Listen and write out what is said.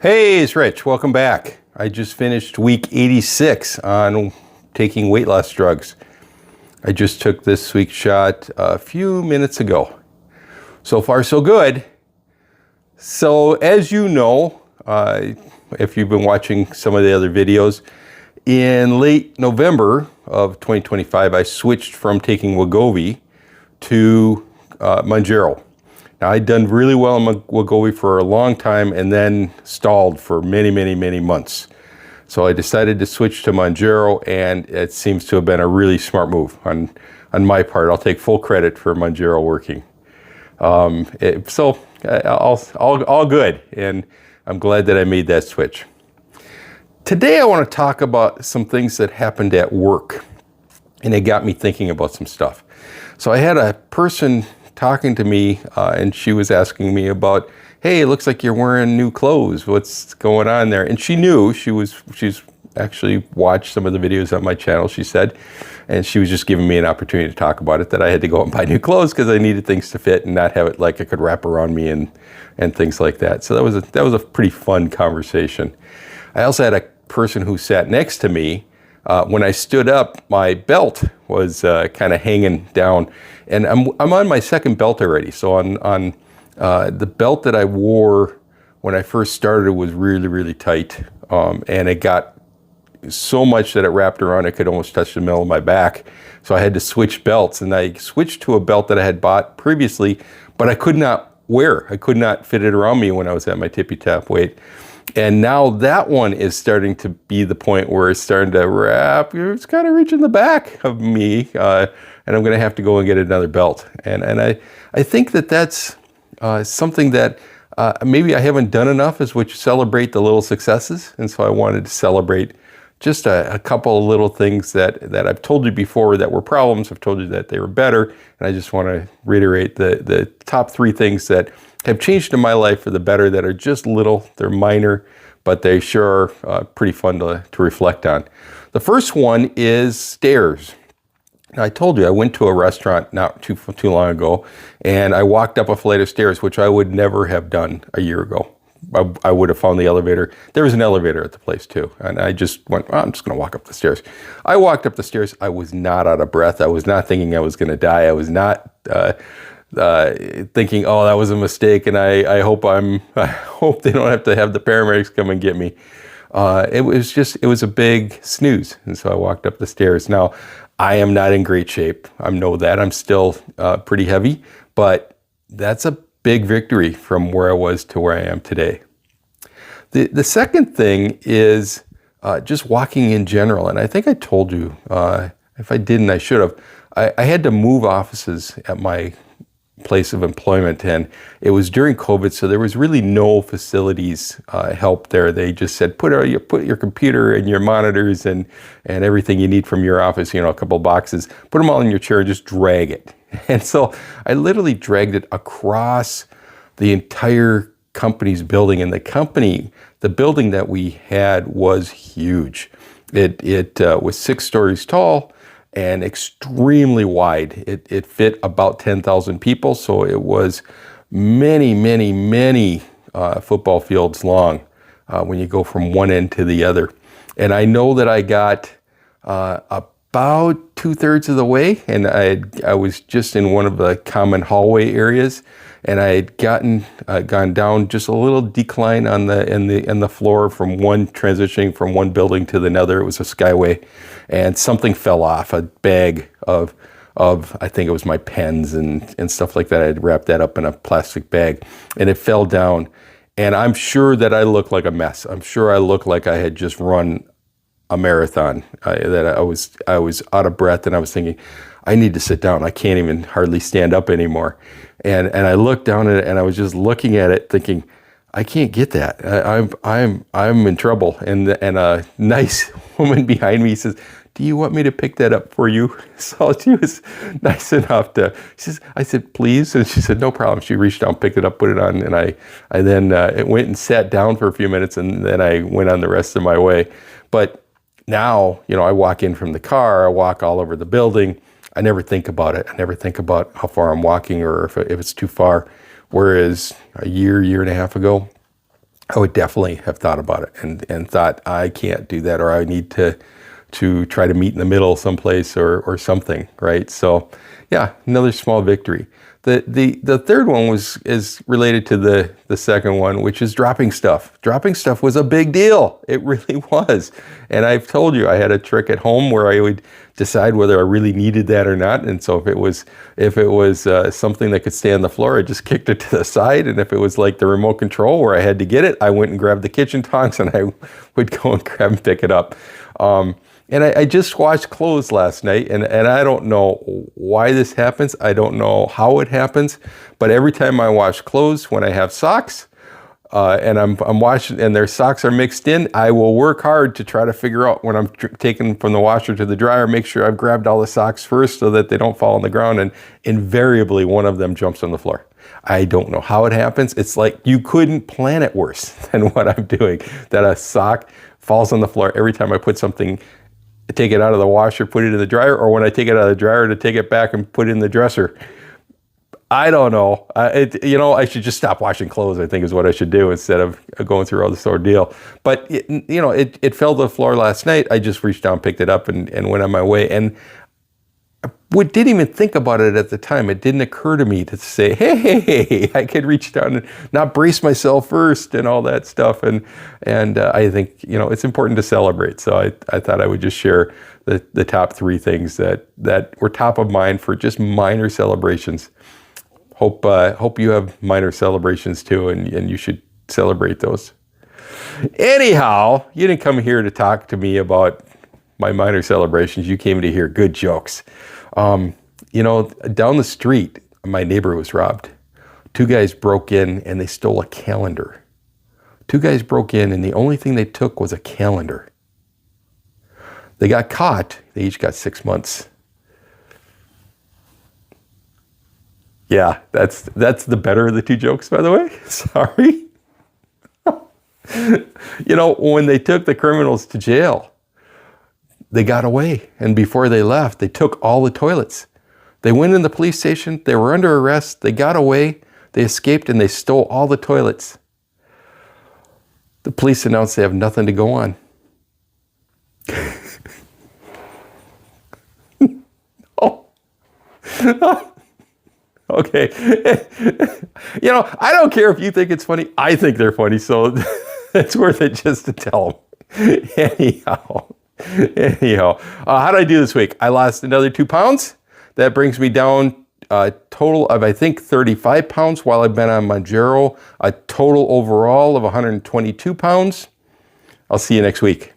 Hey, it's Rich. Welcome back. I just finished week 86 on taking weight loss drugs. I just took this week's shot a few minutes ago. So far, so good. So as you know, if you've been watching some of the other videos, in late November of 2025, I switched from taking Wegovy to Mounjaro. Now, I'd done really well on Wegovy for a long time and then stalled for many months. So I decided to switch to Mounjaro, and it seems to have been a really smart move on my part. I'll take full credit for Mounjaro working. All good, and I'm glad that I made that switch. Today I want to talk about some things that happened at work, and it got me thinking about some stuff. So I had a person talking to me, and she was asking me about, hey, it looks like you're wearing new clothes. What's going on there? And she knew, she's actually watched some of the videos on my channel, she said, and she was just giving me an opportunity to talk about it, that I had to go out and buy new clothes because I needed things to fit and not have it like it could wrap around me and things like that. So that was a pretty fun conversation. I also had a person who sat next to me. When I stood up, my belt was kind of hanging down, and I'm on my second belt already. So on the belt that I wore when I first started was really tight, and it got so much that it wrapped around, it could almost touch the middle of my back. So I had to switch belts, and I switched to a belt that I had bought previously, but I could not wear. I could not fit it around me when I was at my tippy top weight. And now that one is starting to be the point where it's starting to wrap. It's kind of reaching the back of me, and I'm going to have to go and get another belt. And I think that that's something that maybe I haven't done enough, is which celebrate the little successes. And so I wanted to celebrate just a couple of little things that I've told you before that were problems. I've told you that they were better, and I just want to reiterate the top three things that have changed in my life for the better, that are just little, they're minor, but they sure are pretty fun to reflect on. The first one is stairs. Now, I told you I went to a restaurant not too long ago, and I walked up a flight of stairs, which I would never have done a year ago. I would have found the elevator. There was an elevator at the place too, and I just went, I'm just going to walk up the stairs. I walked up the stairs. I was not out of breath. I was not thinking I was going to die. I was not thinking, oh, that was a mistake, and I hope they don't have to have the paramedics come and get me. It was a big snooze, and so I walked up the stairs. Now, I am not in great shape. I know that. I'm still pretty heavy, but that's a big victory from where I was to where I am today. The second thing is just walking in general, and I think I told you, if I didn't, I should have. I had to move offices at my place of employment, and it was during COVID, so there was really no facilities help there. They just said, put your computer and your monitors and everything you need from your office, a couple of boxes, put them all in your chair and just drag it. And so I literally dragged it across the entire company's building, and the building that we had was huge. It was 6 stories tall and extremely wide. It fit about 10,000 people, so it was many football fields long when you go from one end to the other. And I know that I got about 2/3 of the way, and I was just in one of the common hallway areas, and I had gone down just a little decline on the floor transitioning from one building to another. It was a skyway, and something fell off, a bag of I think it was my pens and stuff like that. I had wrapped that up in a plastic bag, and it fell down. And I'm sure that I look like a mess. I'm sure I look like I had just run a marathon, that I was out of breath, and I was thinking, I need to sit down. I can't even hardly stand up anymore. And I looked down at it, and I was just looking at it thinking, I can't get that. I'm in trouble. And a nice woman behind me says, do you want me to pick that up for you? So she was nice enough I said, please. And she said, no problem. She reached down, picked it up, put it on. And I then it went and sat down for a few minutes, and then I went on the rest of my way. But now, I walk in from the car, I walk all over the building. I never think about it. I never think about how far I'm walking or if it's too far. Whereas a year and a half ago, I would definitely have thought about it and thought, I can't do that, or I need to try to meet in the middle someplace or something, right? So yeah, another small victory. The third one is related to the second one, which is dropping stuff. Dropping stuff was a big deal. It really was. And I've told you, I had a trick at home where I would decide whether I really needed that or not. And so if it was something that could stay on the floor, I just kicked it to the side. And if it was like the remote control where I had to get it, I went and grabbed the kitchen tongs and I would go and grab and pick it up. And I just washed clothes last night, and I don't know why this happens. I don't know how it happens, but every time I wash clothes, when I have socks, and I'm washing, and their socks are mixed in, I will work hard to try to figure out when I'm taking from the washer to the dryer, make sure I've grabbed all the socks first so that they don't fall on the ground, and invariably one of them jumps on the floor. I don't know how it happens. It's like you couldn't plan it worse than what I'm doing, that a sock falls on the floor every time I put something, take it out of the washer, put it in the dryer, or when I take it out of the dryer to take it back and put it in the dresser. I don't know. I should just stop washing clothes, I think is what I should do instead of going through all this ordeal. But, it fell to the floor last night. I just reached down, picked it up, and went on my way. And I didn't even think about it at the time. It didn't occur to me to say, hey, I could reach down and not brace myself first and all that stuff. And I think, it's important to celebrate. So I thought I would just share the top three things that were top of mind for just minor celebrations. Hope you have minor celebrations too, and you should celebrate those. Anyhow, you didn't come here to talk to me about my minor celebrations. You came to hear good jokes. Down the street, my neighbor was robbed. Two guys broke in and they stole a calendar. Two guys broke in and the only thing they took was a calendar. They got caught. They each got 6 months. Yeah, that's the better of the two jokes, by the way. Sorry. When they took the criminals to jail, they got away. And before they left, they took all the toilets. They went in the police station. They were under arrest. They got away. They escaped and they stole all the toilets. The police announced they have nothing to go on. Oh. Okay. I don't care if you think it's funny. I think they're funny, so it's worth it just to tell them. Anyhow, how did I do this week? I lost another 2 pounds. That brings me down a total of, I think, 35 pounds while I've been on Mounjaro. A total overall of 122 pounds. I'll see you next week.